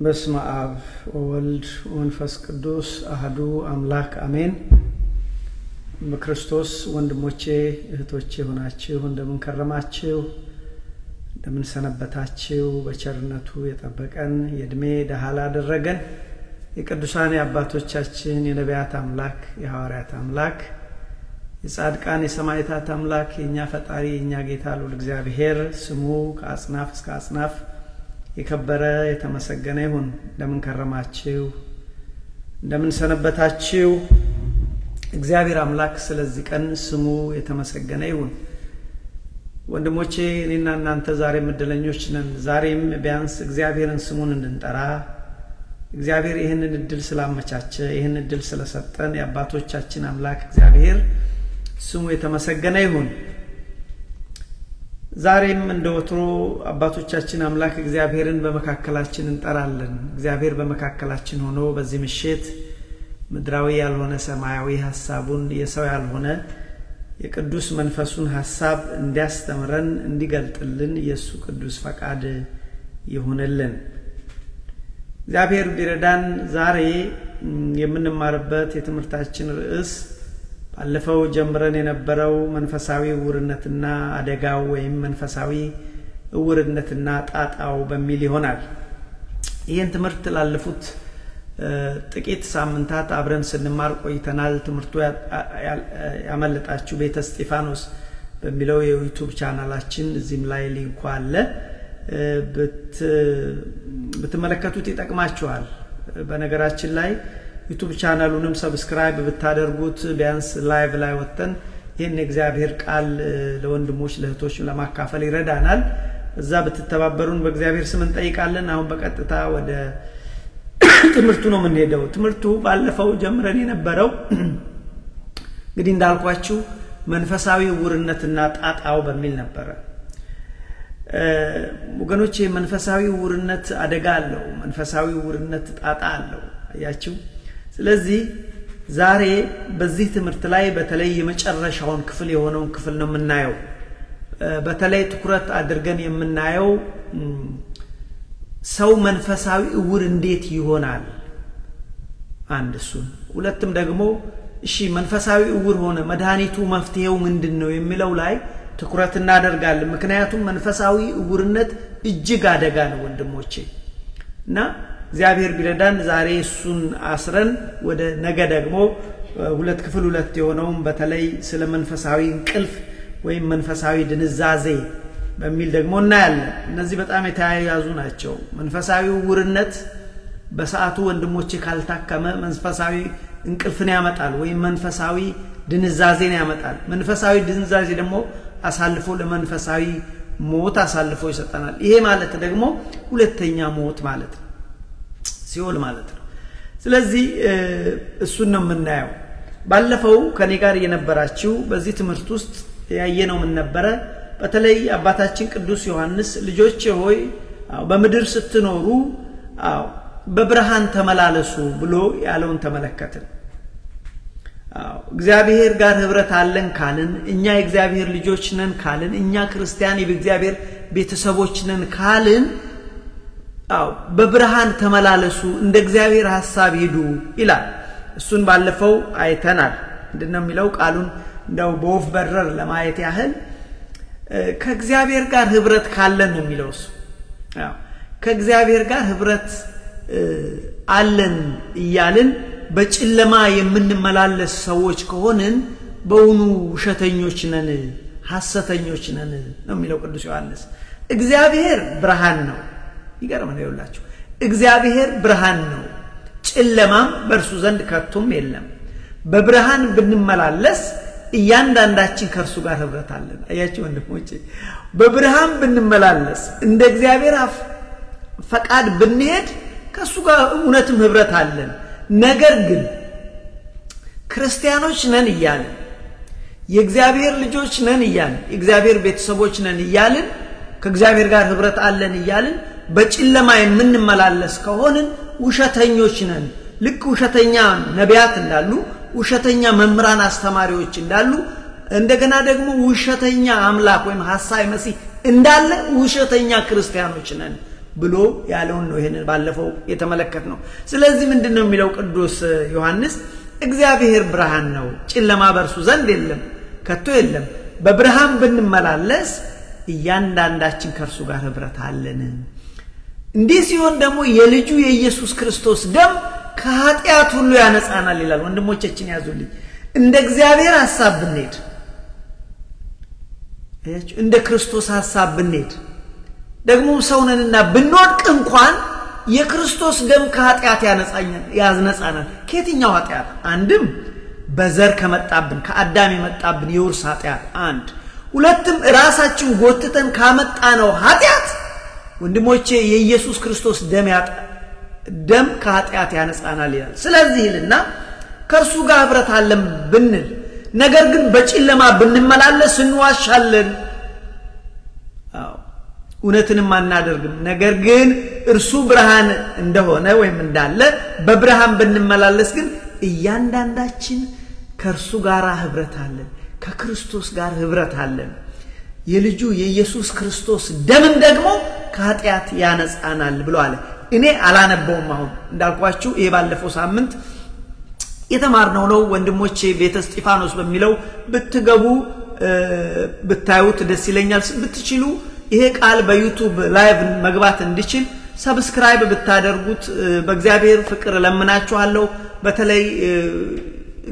በስመ አብ ወወልድ ወመንፈስ ቅዱስ አሐዱ አምላክ አሜን። በክርስቶስ ወንድሞቼ እህቶቼ ሆናችሁ እንደምን ከረማችሁ እንደምን ሰነበታችሁ። በቸርነቱ የጠበቀን የእድሜ ደሃላ አደረገን የቅዱሳን አባቶቻችን የነቢያት አምላክ የሐዋርያት አምላክ የጻድቃን የሰማዕታት አምላክ የኛ ፈጣሪ የኛ ጌታ ልዑል እግዚአብሔር ስሙ ከአጽናፍ እስከ አጽናፍ የከበረ የተመሰገነ ይሁን። እንደምን ከረማችሁ እንደምን ሰነበታችሁ። እግዚአብሔር አምላክ ስለዚህ ቀን ስሙ የተመሰገነ ይሁን። ወንድሞቼ እኔና እናንተ ዛሬ ምድለኞች ነን። ዛሬም ቢያንስ እግዚአብሔርን ስሙን እንድንጠራ እግዚአብሔር ይሄንን እድል ስላመቻቸ ይሄንን እድል ስለሰጠን የአባቶቻችን አምላክ እግዚአብሔር ስሙ የተመሰገነ ይሁን። ዛሬም እንደወትሮ አባቶቻችን አምላክ እግዚአብሔርን በመካከላችን እንጠራለን። እግዚአብሔር በመካከላችን ሆኖ በዚህ ምሽት ምድራዊ ያልሆነ ሰማያዊ ሐሳቡን የሰው ያልሆነ የቅዱስ መንፈሱን ሐሳብ እንዲያስተምረን እንዲገልጥልን የሱ ቅዱስ ፈቃድ ይሁንልን። እግዚአብሔር ቢረዳን ዛሬ የምንማርበት የትምህርታችን ርዕስ ባለፈው ጀምረን የነበረው መንፈሳዊ ውርነትና አደጋው ወይም መንፈሳዊ ውርነትና ጣጣው በሚል ይሆናል። ይህን ትምህርት ላለፉት ጥቂት ሳምንታት አብረን ስንማር ቆይተናል። ትምህርቱ ያመለጣችሁ ቤተ እስጢፋኖስ በሚለው የዩቲዩብ ቻናላችን እዚህም ላይ ሊንኩ አለ። ብትመለከቱት ይጠቅማችኋል። በነገራችን ላይ ዩቲዩብ ቻናሉንም ሰብስክራይብ ብታደርጉት ቢያንስ ላይቭ ላይ ወጥተን ይሄን እግዚአብሔር ቃል ለወንድሞች ለእህቶች ለማካፈል ይረዳናል። እዛ ብትተባበሩን በእግዚአብሔር ስም እንጠይቃለን። አሁን በቀጥታ ወደ ትምህርቱ ነው የምንሄደው። ትምህርቱ ባለፈው ጀምረን የነበረው እንግዲህ እንዳልኳችሁ መንፈሳዊ ውርነትና ጣጣው በሚል ነበር። ወገኖቼ መንፈሳዊ ውርነት አደጋ አለው። መንፈሳዊ ውርነት ጣጣ አለው። አያችሁ። ስለዚህ ዛሬ በዚህ ትምህርት ላይ በተለይ የመጨረሻውን ክፍል የሆነውን ክፍል ነው የምናየው። በተለይ ትኩረት አድርገን የምናየው ሰው መንፈሳዊ እውር እንዴት ይሆናል አንድ እሱን፣ ሁለትም ደግሞ እሺ መንፈሳዊ እውር ሆነ መድኃኒቱ መፍትሄው ምንድነው የሚለው ላይ ትኩረት እናደርጋለን። ምክንያቱም መንፈሳዊ እውርነት እጅግ አደጋ ነው ወንድሞቼ። እና እግዚአብሔር ቢረዳን ዛሬ እሱን አስረን ወደ ነገ ደግሞ ክፍል ሁለት የሆነው በተለይ ስለ መንፈሳዊ እንቅልፍ ወይም መንፈሳዊ ድንዛዜ በሚል ደግሞ እናያለን። እነዚህ በጣም የተያያዙ ናቸው። መንፈሳዊ ውርነት በሰዓቱ ወንድሞቼ ካልታከመ መንፈሳዊ እንቅልፍን ያመጣል ወይም መንፈሳዊ ድንዛዜን ያመጣል። መንፈሳዊ ድንዛዜ ደግሞ አሳልፎ ለመንፈሳዊ ሞት አሳልፎ ይሰጠናል። ይሄ ማለት ደግሞ ሁለተኛ ሞት ማለት ነው፣ ሲኦል ማለት ነው። ስለዚህ እሱን ነው የምናየው። ባለፈው ከኔ ጋር የነበራችሁ በዚህ ትምህርት ውስጥ ያየነው ምን ነበረ? በተለይ አባታችን ቅዱስ ዮሐንስ ልጆቼ ሆይ በምድር ስትኖሩ በብርሃን ተመላለሱ ብሎ ያለውን ተመለከትን። እግዚአብሔር ጋር ህብረት አለን ካልን፣ እኛ የእግዚአብሔር ልጆች ነን ካልን፣ እኛ ክርስቲያን የእግዚአብሔር ቤተሰቦች ነን ካልን በብርሃን ተመላለሱ እንደ እግዚአብሔር ሐሳብ ሂዱ ይላል። እሱን ባለፈው አይተናል። እንደነው የሚለው ቃሉን እንደው በወፍ በረር ለማየት ያህል ከእግዚአብሔር ጋር ህብረት ካለን ነው የሚለው እሱ። ከእግዚአብሔር ጋር ህብረት አለን እያልን በጨለማ የምንመላለስ ሰዎች ከሆንን በእውኑ ውሸተኞች ነን፣ ሐሰተኞች ነን ነው የሚለው ቅዱስ ዮሐንስ። እግዚአብሔር ብርሃን ነው። ይገርማል። ይኸውላችሁ እግዚአብሔር ብርሃን ነው፣ ጨለማም በእርሱ ዘንድ ከቶም የለም። በብርሃን ብንመላለስ እያንዳንዳችን ከእርሱ ጋር ህብረት አለን። አያችሁ ወንድሞቼ፣ በብርሃን ብንመላለስ እንደ እግዚአብሔር ፈቃድ ብንሄድ ከእሱ ጋር እውነትም ህብረት አለን። ነገር ግን ክርስቲያኖች ነን እያልን የእግዚአብሔር ልጆች ነን እያልን የእግዚአብሔር ቤተሰቦች ነን እያልን ከእግዚአብሔር ጋር ህብረት አለን እያልን በጨለማ የምንመላለስ ከሆንን ውሸተኞች ነን። ልክ ውሸተኛ ነቢያት እንዳሉ፣ ውሸተኛ መምህራን አስተማሪዎች እንዳሉ፣ እንደገና ደግሞ ውሸተኛ አምላክ ወይም ሐሳዊ መሲህ እንዳለ ውሸተኛ ክርስቲያኖች ነን ብሎ ያለውን ነው ይሄንን ባለፈው የተመለከትነው ስለዚህ ምንድነው የሚለው ቅዱስ ዮሐንስ እግዚአብሔር ብርሃን ነው ጨለማ በርሱ ዘንድ የለም ከቶ የለም በብርሃን ብንመላለስ እያንዳንዳችን ከርሱ ጋር ህብረት አለን እንዲህ ሲሆን ደግሞ የልጁ የኢየሱስ ክርስቶስ ደም ከኃጢአት ሁሉ ያነጻናል ይላል ወንድሞቻችን ያዙልኝ እንደ እግዚአብሔር ሐሳብ ብንሄድ እንደ ክርስቶስ ሐሳብ ብንሄድ ደግሞ ሰውነንና ብንወድቅ እንኳን የክርስቶስ ደም ከኃጢአት ያነጻናል ከየትኛው ኃጢአት አንድም በዘር ከመጣብን ከአዳም የመጣብን የውርስ ኃጢአት አንድ ሁለትም ራሳችን ጎትተን ካመጣነው ኃጢአት ወንድሞቼ የኢየሱስ ክርስቶስ ደም ከኃጢአት ያነጻናል ይላል ስለዚህ ይልና ከርሱ ጋር ህብረት አለን ብንል ነገር ግን በጨለማ ብንመላለስ እንዋሻለን እውነትንም አናደርግም ነገር ግን እርሱ ብርሃን እንደሆነ ወይም እንዳለ በብርሃን ብንመላለስ ግን እያንዳንዳችን ከርሱ ጋር ህብረት አለን ከክርስቶስ ጋር ህብረት አለን የልጁ የኢየሱስ ክርስቶስ ደም ደግሞ ከኃጢአት ያነጻናል ብሎ አለ እኔ አላነበውም አሁን እንዳልኳችሁ ይሄ ባለፈው ሳምንት የተማርነው ነው ወንድሞቼ ቤተ እስጢፋኖስ በሚለው ብትገቡ ብታዩት ደስ ይለኛል ብትችሉ ይሄ ቃል በዩቲዩብ ላይቭ መግባት እንዲችል ሰብስክራይብ ብታደርጉት በእግዚአብሔር ፍቅር ለምናችኋለሁ በተለይ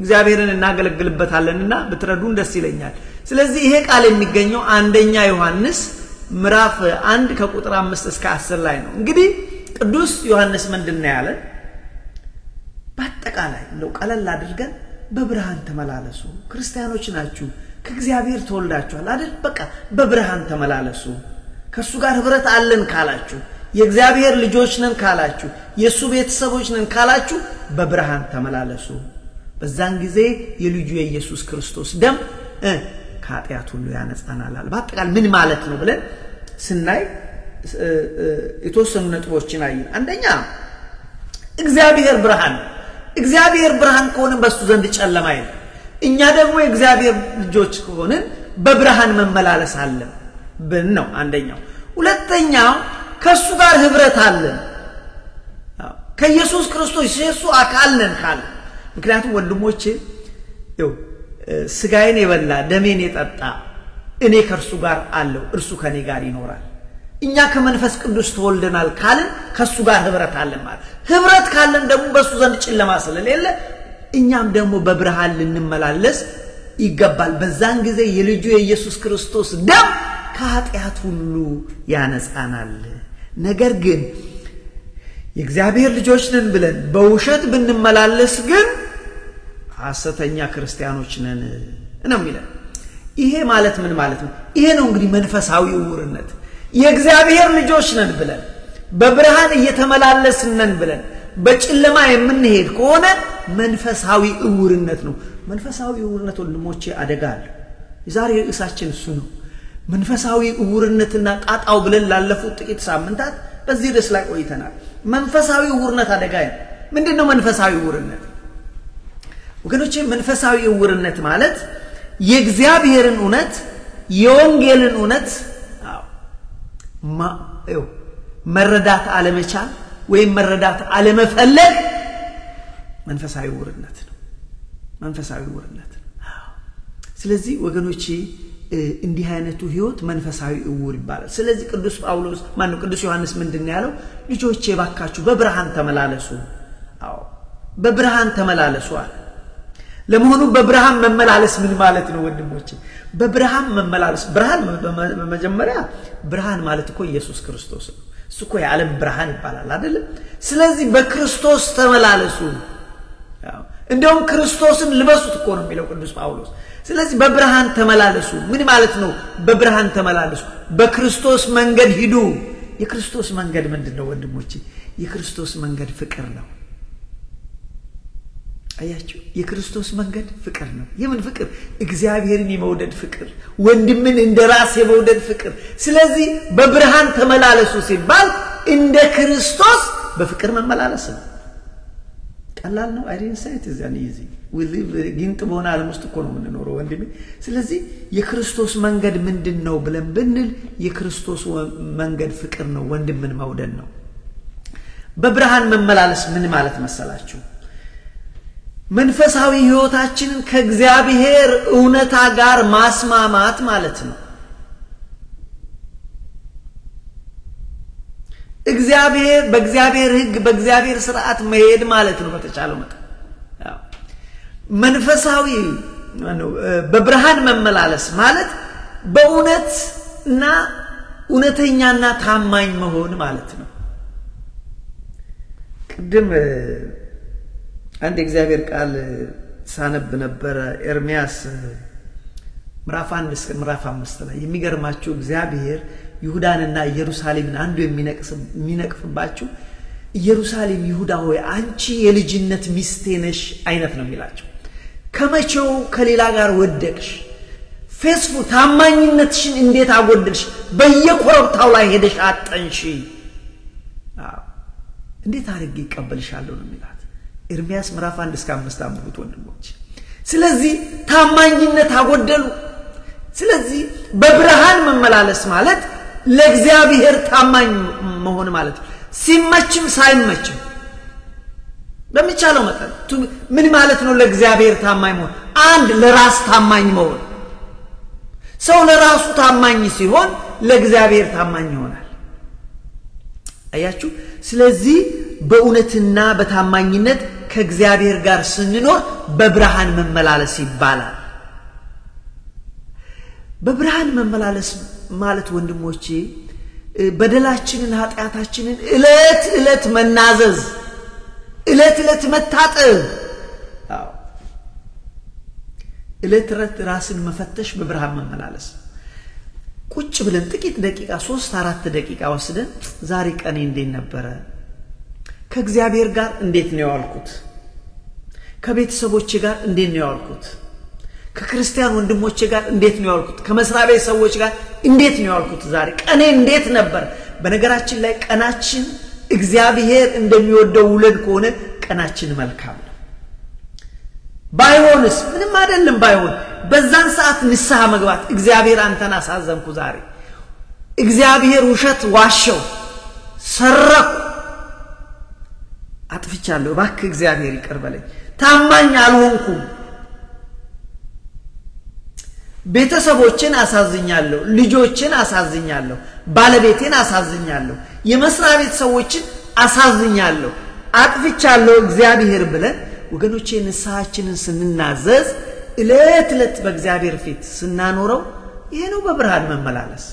እግዚአብሔርን እናገለግልበታለንና ብትረዱን ደስ ይለኛል ስለዚህ ይሄ ቃል የሚገኘው አንደኛ ዮሐንስ ምዕራፍ 1 ከቁጥር 5 እስከ 10 ላይ ነው እንግዲህ ቅዱስ ዮሐንስ ምንድነው ያለ በአጠቃላይ እንደው ቀለል አድርገን በብርሃን ተመላለሱ ክርስቲያኖች ናችሁ ከእግዚአብሔር ተወልዳችኋል አይደል በቃ በብርሃን ተመላለሱ ከሱ ጋር ህብረት አለን ካላችሁ የእግዚአብሔር ልጆች ነን ካላችሁ የሱ ቤተሰቦች ነን ካላችሁ በብርሃን ተመላለሱ በዛን ጊዜ የልጁ የኢየሱስ ክርስቶስ ደም ከኃጢአት ሁሉ ያነጻናል በአጠቃላይ ምን ማለት ነው ብለን ስናይ የተወሰኑ ነጥቦችን አይን አንደኛ እግዚአብሔር ብርሃን ከሆነ በሱ ዘንድ ጨለማ የለም እኛ ደግሞ የእግዚአብሔር ልጆች ከሆነን በብርሃን መመላለስ አለን ነው አንደኛው ሁለተኛው ከሱ ጋር ህብረት አለን ከኢየሱስ ክርስቶስ የሱ አካል ነን ካለ ምክንያቱም ወንድሞቼ ስጋዬን የበላ ደሜን የጠጣ እኔ ከርሱ ጋር አለው እርሱ ከኔ ጋር ይኖራል እኛ ከመንፈስ ቅዱስ ተወልደናል ካልን ከሱ ጋር ህብረት አለን ማለት ህብረት ካለን ደግሞ በሱ ዘንድ ጨለማ ስለሌለ እኛም ደግሞ በብርሃን ልንመላለስ ይገባል በዛን ጊዜ የልጁ የኢየሱስ ክርስቶስ ደም ከኃጢአት ሁሉ ያነጻናል ነገር ግን የእግዚአብሔር ልጆች ነን ብለን በውሸት ብንመላለስ ግን ሐሰተኛ ክርስቲያኖች ነን ነው የሚለው ይሄ ማለት ምን ማለት ነው ይሄ ነው እንግዲህ መንፈሳዊ ዕውርነት የእግዚአብሔር ልጆች ነን ብለን በብርሃን እየተመላለስን ነን ብለን በጨለማ የምንሄድ ከሆነ መንፈሳዊ ዕውርነት ነው መንፈሳዊ ዕውርነት ወንድሞቼ አደጋ አለ ዛሬ ርዕሳችን እሱ ነው መንፈሳዊ ዕውርነትና ጣጣው ብለን ላለፉት ጥቂት ሳምንታት በዚህ ርዕስ ላይ ቆይተናል መንፈሳዊ ዕውርነት አደጋ ነው ምንድነው መንፈሳዊ ዕውርነት ወገኖቼ መንፈሳዊ ዕውርነት ማለት የእግዚአብሔርን እውነት የወንጌልን እውነት መረዳት አለመቻል ወይም መረዳት አለመፈለግ መንፈሳዊ ዕውርነት ነው መንፈሳዊ ዕውርነት ስለዚህ ወገኖቼ እንዲህ አይነቱ ህይወት መንፈሳዊ ዕውር ይባላል ስለዚህ ቅዱስ ጳውሎስ ቅዱስ ዮሐንስ ምንድነው ያለው ልጆቼ ባካችሁ በብርሃን ተመላለሱ በብርሃን ተመላለሱ አለ ለመሆኑ በብርሃን መመላለስ ምን ማለት ነው ወንድሞቼ በብርሃን መመላለስ ብርሃን በመጀመሪያ ብርሃን ማለት እኮ ኢየሱስ ክርስቶስ ነው እሱ እኮ የዓለም ብርሃን ይባላል አይደል ስለዚህ በክርስቶስ ተመላለሱ እንደውም ክርስቶስን ልበሱት እኮ ነው የሚለው ቅዱስ ጳውሎስ ስለዚህ በብርሃን ተመላለሱ ምን ማለት ነው በብርሃን ተመላለሱ በክርስቶስ መንገድ ሂዱ የክርስቶስ መንገድ ምንድነው ወንድሞቼ የክርስቶስ መንገድ ፍቅር ነው አያችሁ የክርስቶስ መንገድ ፍቅር ነው የምን ፍቅር እግዚአብሔርን የመውደድ ፍቅር ወንድምን እንደራስ የመውደድ ፍቅር ስለዚህ በብርሃን ተመላለሱ ሲባል እንደ ክርስቶስ በፍቅር መመላለስ ነው ቀላል ነው I didn't say it is an easy we live ጊንጥ በሆነ ዓለም ውስጥ እኮ ነው የምንኖረው ወንድሜ ስለዚህ የክርስቶስ መንገድ ምንድነው ብለን ብንል የክርስቶስ መንገድ ፍቅር ነው ወንድምን መውደድ ነው በብርሃን መመላለስ ምን ማለት መሰላችሁ መንፈሳዊ ህይወታችንን ከእግዚአብሔር እውነታ ጋር ማስማማት ማለት ነው እግዚአብሔር በእግዚአብሔር ህግ በእግዚአብሔር ሥርዓት መሄድ ማለት ነው በተቻለው መጠን መንፈሳዊ ነው በብርሃን መመላለስ ማለት በእውነትና እውነተኛና ታማኝ መሆን ማለት ነው ቅድም አንድ እግዚአብሔር ቃል ሳነብ ነበር ኤርሚያስ ምዕራፍ 1 እስከ ምዕራፍ 5 ላይ የሚገርማችሁ እግዚአብሔር ይሁዳንና ኢየሩሳሌምን አንዱ የሚነቅፍባችሁ ኢየሩሳሌም ይሁዳ ሆይ አንቺ የልጅነት ሚስቴ ነሽ አይነት ነው የሚላቸው ከመቼው ከሌላ ጋር ወደቅሽ ፌስፉ ታማኝነትሽን እንዴት አጎደልሽ በየኮረብታው ላይ ሄደሽ አጠንሺ እንዴት አድርጌ ይቀበልሻለሁ ነው የሚላት ኤርሚያስ ምዕራፍ 1 እስከ 5 አንብቡት ወንድሞች ስለዚህ ታማኝነት አጎደሉ ስለዚህ በብርሃን መመላለስ ማለት ለእግዚአብሔር ታማኝ መሆን ማለት ሲመችም ሳይመችም በሚቻለው መጠን ምን ማለት ነው ለእግዚአብሔር ታማኝ መሆን አንድ ለራስ ታማኝ መሆን ሰው ለራሱ ታማኝ ሲሆን ለእግዚአብሔር ታማኝ ይሆናል አያችሁ ስለዚህ በእውነትና በታማኝነት ከእግዚአብሔር ጋር ስንኖር በብርሃን መመላለስ ይባላል በብርሃን መመላለስ ማለት ወንድሞቼ በደላችንን ኃጢያታችንን እለት መናዘዝ እለት መታጠብ እለት ራስን መፈተሽ በብርሃን መመላለስ ቁጭ ብለን ጥቂት ደቂቃ 3-4 ደቂቃ ወስደን ዛሬ ቀኔ እንዴት ነበር ከእግዚአብሔር ጋር እንዴት ነው ያልኩት ከቤተሰቦቼ ጋር እንዴት ነው ያልኩት ከክርስቲያን ወንድሞቼ ጋር እንዴት ነው ያልኩት ከመስራቤ ሰዎች ጋር እንዴት ነው ያልኩት ዛሬ ቀኔ እንዴት ነበር በነገራችን ላይ ቀናችን እግዚአብሔር እንደሚወደው ውለን ከሆነ ቀናችን መልካም ነው ባይሆንስ ምንም አይደለም ባይሆን በዛን ሰዓት ንስሐ መግባት እግዚአብሔር አንተን አሳዘንኩ ዛሬ እግዚአብሔር ውሸት ዋሸው ሰረኩ አጥፍቻለሁ እባክህ እግዚአብሔር ይቅር በለኝ ታማኝ አልሆንኩም ቤተሰቦችን አሳዝኛለሁ ልጆችን አሳዝኛለሁ ባለቤቴን አሳዝኛለሁ የመስሪያ ቤት ሰዎችን አሳዝኛለሁ አጥፍቻለሁ እግዚአብሔር ብለን ወገኖቼ ንስሐችንን ስንናዘዝ እለት በእግዚአብሔር ፊት ስናኖረው ይሄ ነው በብርሃን መመላለስ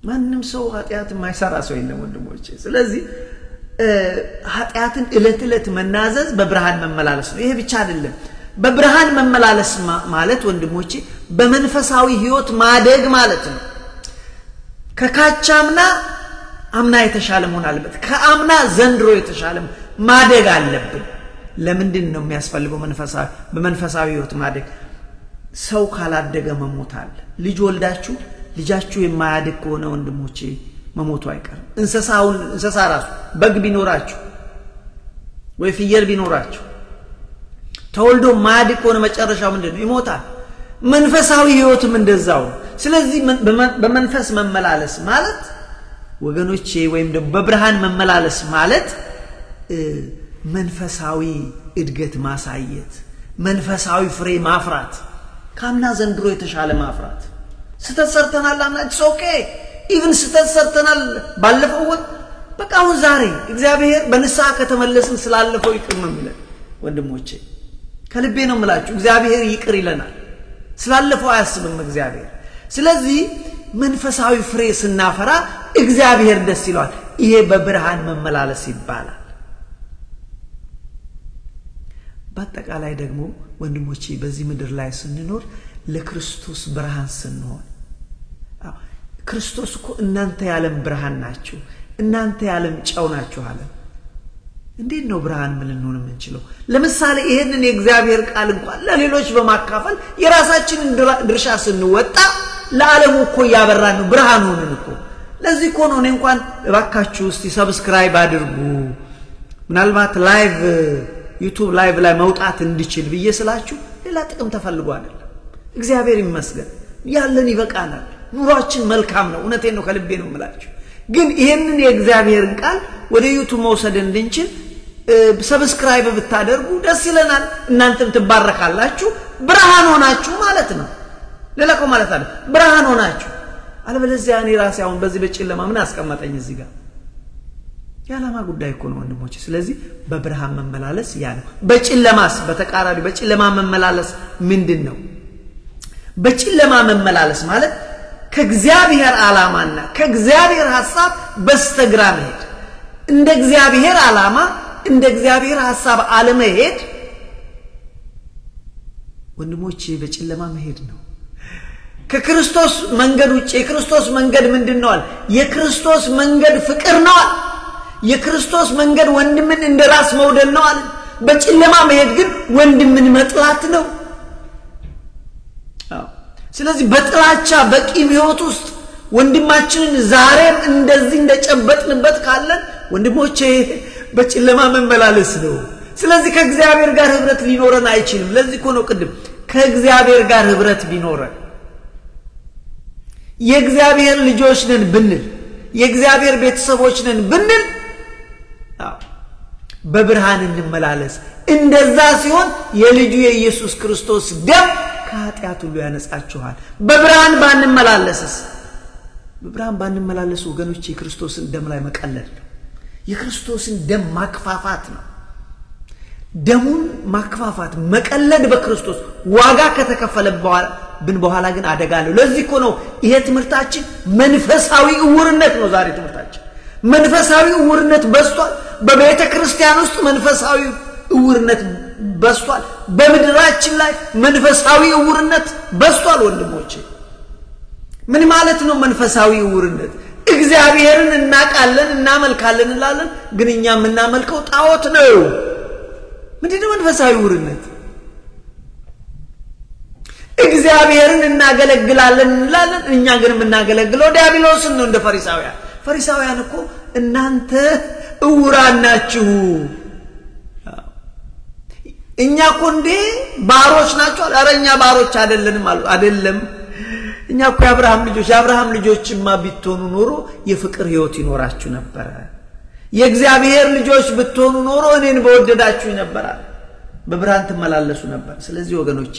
ማንንም ሰው ኃጢያት የማይሰራ ሰው የለም ወንድሞቼ ስለዚህ ኃጢያትን እለት መናዘዝ በብርሃን መመላለስ ነው ይሄ ብቻ አይደለም በብርሃን መመላለስ ማለት ወንድሞቼ በመንፈሳዊ ህይወት ማደግ ማለት ነው ከካቻምና አምና የተሻለ መሆን አለበት ከአምና ዘንድሮ የተሻለ ማደግ አለብን ለምንድን ነው የሚያስፈልገው በመንፈሳዊ ህይወት ማደግ ሰው ካላደገ መሞታል ልጅ ወልዳችሁ ልጃችሁ የማያድግ ከሆነ ወንድሞቼ መሞቱ አይቀርም እንሰሳ ራሱ በግ ቢኖራችሁ ወይ ፍየል ቢኖራችሁ ተወልዶ ማያድግ ከሆነ መጨረሻው ምንድነው ይሞታል መንፈሳዊ ህይወትም እንደዛው ስለዚህ በመንፈስ መመላለስ ማለት ወገኖቼ ወይም ደግሞ በብርሃን መመላለስ ማለት መንፈሳዊ እድገት ማሳየት መንፈሳዊ ፍሬ ማፍራት ካምና ዘንድሮ የተሻለ ማፍራት ስተሰርተናል አምና it's okay even ስተሰርተናል ባለፈው በቃ አሁን ዛሬ እግዚአብሔር በንስሐ ከተመለስን ስላለፈው ይቅር ነው የሚለን ወንድሞቼ ከልቤ ነው የምላችሁ እግዚአብሔር ይቅር ይለናል ስላለፈው አያስብም እግዚአብሔር ስለዚህ መንፈሳዊ ፍሬ ስናፈራ እግዚአብሔር ደስ ይለዋል ይሄ በብርሃን መመላለስ ይባላል በአጠቃላይ ደግሞ ወንድሞቼ በዚህ ምድር ላይ ስንኖር ለክርስቶስ ብርሃን ስንሆን ክርስቶስ እኮ እናንተ ያለም ብርሃን ናችሁ እናንተ ያለም ጨው ናችሁ አለ እንዴት ነው ብርሃን ምን ልንሆን የምንችለው ለምሳሌ ይሄንን የእግዚአብሔር ቃል እንኳን ለሌሎች በማካፈል የራሳችንን ድርሻ ስንወጣ ለዓለሙ እኮ ያበራን ነው ብርሃን ሆነን እኮ ለዚህ እኮ ነው እንኳን እባካችሁ እስቲ ሰብስክራይብ አድርጉ ምናልባት ላይቭ ዩቲዩብ ላይቭ ላይ መውጣት እንድችል በየስላችሁ ሌላ ጥቅም ተፈልጎ አይደለም እግዚአብሔር ይመስገን ያለን ይበቃናል ኑሯችን መልካም ነው እውነቴን ነው ከልቤ ነው የምላችሁ ግን ይሄንን የእግዚአብሔርን ቃል ወደ ዩቲዩብ መውሰድ እንድንችል ሰብስክራይብ ብታደርጉ ደስ ይለናል እናንተም ትባረካላችሁ ብርሃን ሆናችሁ ማለት ነው ለለቆ ማለት አይደል ብርሃን ሆናችሁ አለበለዚያ እኔ ራሴ አሁን በዚህ በጨለማ ምን አስቀመጠኝ እዚህ ጋር ያላማ ጉዳይ እኮ ነው ወንድሞቼ ስለዚህ በብርሃን መመላለስ ያ ነው በጨለማስ በተቃራኒ በጨለማ መመላለስ ምንድነው በጨለማ መመላለስ ማለት ከእግዚአብሔር ዓላማና ከእግዚአብሔር ሐሳብ በስተግራ መሄድ እንደ እግዚአብሔር ዓላማ እንደ እግዚአብሔር ሐሳብ አለመሄድ ወንድሞቼ በጨለማ መሄድ ነው ከክርስቶስ መንገድ ውጪ የክርስቶስ መንገድ ምንድነው የክርስቶስ መንገድ ፍቅር ነው የክርስቶስ መንገድ ወንድምን እንደራስ መውደድ ነው በጨለማ መሄድ ግን ወንድምን መጥላት ነው ስለዚህ በጥላቻ በቂም ህይወት ውስጥ ወንድማችንን ዛሬም እንደዚህ እንደጨበጥንበት ካለን ወንድሞቼ በጨለማ መመላለስ ነው ስለዚህ ከእግዚአብሔር ጋር ህብረት ሊኖረን አይችልም ለዚህ እኮ ነው ቅድም ከእግዚአብሔር ጋር ህብረት ቢኖረን የእግዚአብሔር ልጆች ነን ብንል የእግዚአብሔር ቤተሰቦች ነን ብንል በብርሃን እንመላለስ እንደዛ ሲሆን የልጁ የኢየሱስ ክርስቶስ ደም ከኃጢአት ሁሉ ያነጻችኋል በብርሃን ባንመላለስ ወገኖቼ የክርስቶስን ደም ላይ መቀለድ ነው የክርስቶስን ደም ማክፋፋት ነው ደሙን ማክፋፋት መቀለድ በክርስቶስ ዋጋ ከተከፈለ በኋላ ግን አደጋ ነው ለዚህ እኮ ነው ይሄ ትምርታችን መንፈሳዊ ዕውርነት ነው ዛሬ ትምርታችን መንፈሳዊ ዕውርነት በስቷል በቤተ ክርስቲያን ውስጥ መንፈሳዊ ዕውርነት በስቷል በመድራችን ላይ መንፈሳዊ ዕውርነት በስቷል ወንድሞቼ ምን ማለት ነው መንፈሳዊ ዕውርነት እግዚአብሔርን እናቃለን እናመልካለን እንላለን ግን እኛ የምናመልከው ጣዖት ነው ምንድነው መንፈሳዊ ዕውርነት እግዚአብሔርን እናገለግላለን እንላለን እኛ ግን የምናገለግለው ዲያብሎስን ነው እንደ ፈሪሳውያን እኮ እናንተ ዕውራን ናችሁ እኛ እኮ እንዴ ባሮች ናችሁ አረኛ ባሮች አይደለም እኛ እኮ የአብርሃም ልጆችማ ቢትሆኑ ኖሮ የፍቅር ህይወት ይኖራችሁ ነበር የእግዚአብሔር ልጆች ብትሆኑ ኖሮ እኔን በወደዳችሁ ነበር በብርሃን ተመላለሱ ነበር ስለዚህ ወገኖቼ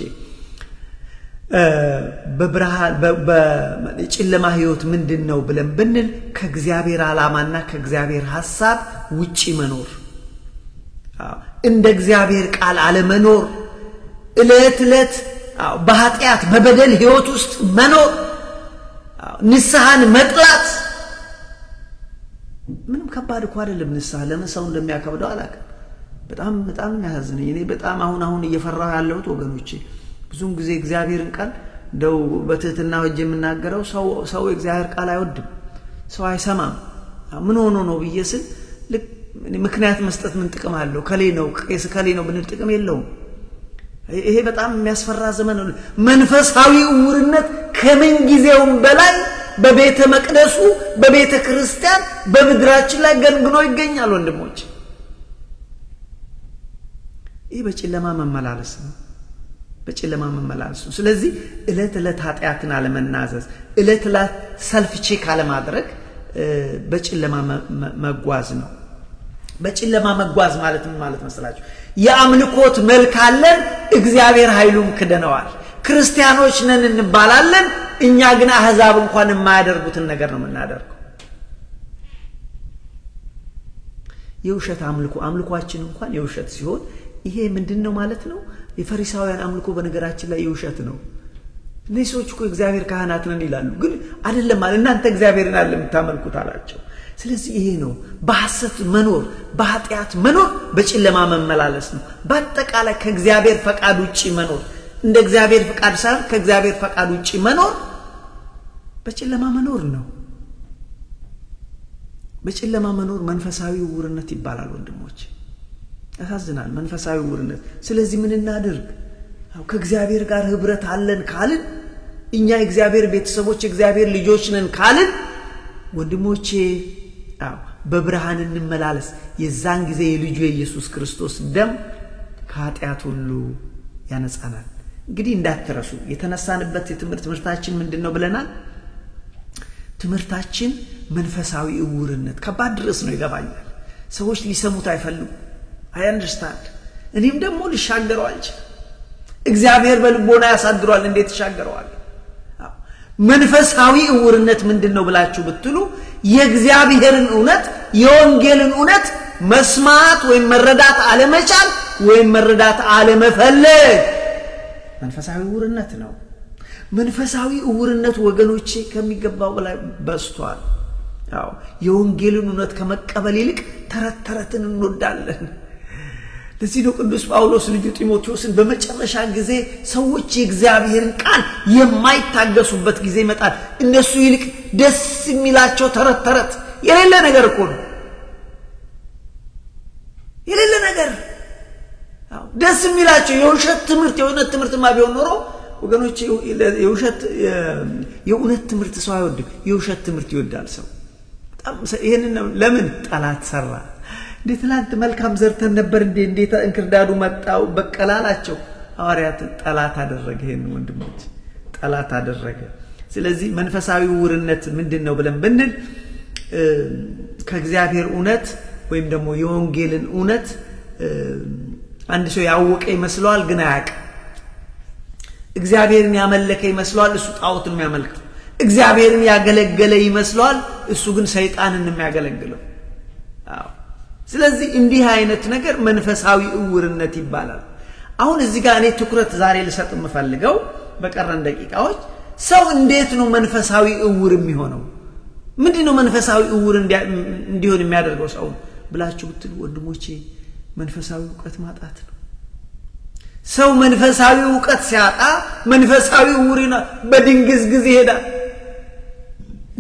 በብርሃን በጨለማ ህይወት ምንድነው ብለን ብንል ከእግዚአብሔር ዓላማና ከእግዚአብሔር ሐሳብ ውጪ መኖር እንደ እግዚአብሔር ቃል አለ መኖር እለት በኃጢአት በበደል ህይወት ውስጥ መኖር ንስሐን መጥላት ምንም ከባድ እኮ አይደለም ንስሐ ለምን ሰው እንደሚያከብደው አላውቅም በጣም ያሳዝነኝ እኔ በጣም አሁን እየፈራሁ ያለሁት ወገኖቼ ብዙም ጊዜ እግዚአብሔርን ቃል እንደው በትህትና ወጀ የምናገረው ሰው እግዚአብሔር ቃል አይወድም ሰው አይሰማም ምን ሆኖ ነው በየስል ምክንያት መስጠት ምን ጥቅም አለው ከሌ ነው ብንል ጥቅም የለውም ይሄ በጣም የሚያስፈራ ዘመን ነው መንፈሳዊ ዕውርነት ከምን ጊዜውም በላይ በቤተ መቅደሱ በቤተ ክርስቲያን በመድራችን ላይ ገንግኖ ይገኛል ወንድሞች ይሄ በጨለማ መመላለስ ነው ስለዚህ እለት ኃጢአትን አለመናዘዝ እለት ሰልፍ ቼክ አለማድረግ በጨለማ መጓዝ ነው በጨለማ መጓዝ ማለት ምን ማለት መስላችሁ የአምልኮት መልክ አለን እግዚአብሔር ኃይሉን ክደነዋል ክርስቲያኖች ነን እንባላለን እኛ ግን አህዛብ እንኳን የማያደርጉትን ነገር ነው የምናደርገው የውሸት አምልኮአችን እንኳን የውሸት ሲሆን ይሄ ምንድነው ማለት ነው የፈሪሳውያን አምልኮ በነገራችን ላይ የውሸት ነው እነሱዎች እኮ እግዚአብሔር ካህናት ነን ይላሉ ግን አይደለም ማለት እናንተ እግዚአብሔርን አይደለም የምታመልኩት አላቸው ስለዚህ ይሄ ነው በሐሰት መኖር በኃጢአት መኖር በጨለማ መመላለስ ነው በአጠቃላይ ከእግዚአብሔር ፈቃድ ውጪ መኖር እንደ እግዚአብሔር ፈቃድ ሳይሆን ከእግዚአብሔር ፈቃድ ውጪ መኖር በጨለማ መኖር ነው በጨለማ መኖር መንፈሳዊ ዕውርነት ይባላል ወንድሞች ያሳዝናል መንፈሳዊ ዕውርነት ስለዚህ ምን እናድርግ ከእግዚአብሔር ጋር ህብረት አለን ካልን እኛ የእግዚአብሔር ቤተሰቦች የእግዚአብሔር ልጆች ነን ካልን ወንድሞቼ በብርሃን እንመላለስ የዛን ጊዜ የልጁ የኢየሱስ ክርስቶስ ደም ከኃጢአት ሁሉ ያነጻናል እንግዲህ እንዳትረሱ የተነሳንበት ትምህርታችን ምንድነው ብለናል ትምህርታችን መንፈሳዊ እውርነት ከባድ ድረስ ነው ይገባኛል ሰዎች ሊሰሙት አይፈልጉ I understand እኔም ደግሞ ልሻገረዋል እግዚአብሔር በልቦና ያሳድሯል እንዴት ይሻገረዋል መንፈሳዊ እውርነት ምንድነው ብላችሁ ብትሉ የእግዚአብሔርን እውነት የወንጌልን እውነት መስማት ወይ መረዳት አለመቻል ወይ መረዳት አለመፈለግ መንፈሳዊ እውርነት ነው መንፈሳዊ እውርነት ወገኖቼ ከሚገባው በላይ በስቷል ያው የወንጌልን እውነት ከመቀበል ይልቅ ተረተረትን እንወዳለን ለዚህ ነው ቅዱስ ጳውሎስ ልጁ ጢሞቴዎስን በመጨረሻ ጊዜ ሰዎች የእግዚአብሔርን ቃል የማይታገሱበት ጊዜ ይመጣል እነሱ ይልቅ ደስ የሚላቸው ተረተረት የሌለ ነገር እኮ ነው የሌለ ነገር ደስ የሚላቸው የውሸት ትምህርትማ ቢሆን ኖሮ ወገኖቼ የእውነት ትምህርት ሰው አይወድም የውሸት ትምህርት ይወዳል ሰው በጣም ይሄንን ለምን ጠላት ሰራ ለትላንት መልካም ዘርተን ነበር እንዴት እንክርዳዱ መጣው በቀላላቸው ሐዋርያት ጠላት አደረገ ይሄን ወንድሞች ጠላት አደረገ ስለዚህ መንፈሳዊ ውርነት ምንድነው ብለን ብንል ከእግዚአብሔር እውነት ወይም ደግሞ የወንጌልን እውነት አንድ ሰው ያወቀ ይመስላል ግን አያውቅ እግዚአብሔርን ያመለከ ይመስላል እሱ ጣዖትን የሚያመልክ እግዚአብሔርን ያገለገለ ይመስላል እሱ ግን ሰይጣንን የሚያገለግለው አዎ ስለዚህ እንዲህ አይነት ነገር መንፈሳዊ እውርነት ይባላል አሁን እዚህ ጋር እኔ ትኩረት ዛሬ ልሰጥ የምፈልገው በቀረን ደቂቃዎች ሰው እንዴት ነው መንፈሳዊ እውር የሚሆነው ምንድነው መንፈሳዊ እውር እንዲሆን የሚያደርገው ሰው ብላችሁ ብትሉ ወንድሞቼ መንፈሳዊ ዕውቀት ማጣት ነው ሰው መንፈሳዊ ዕውቀት ሲያጣ መንፈሳዊ እውርና በድንግዝግዝ ይሄዳል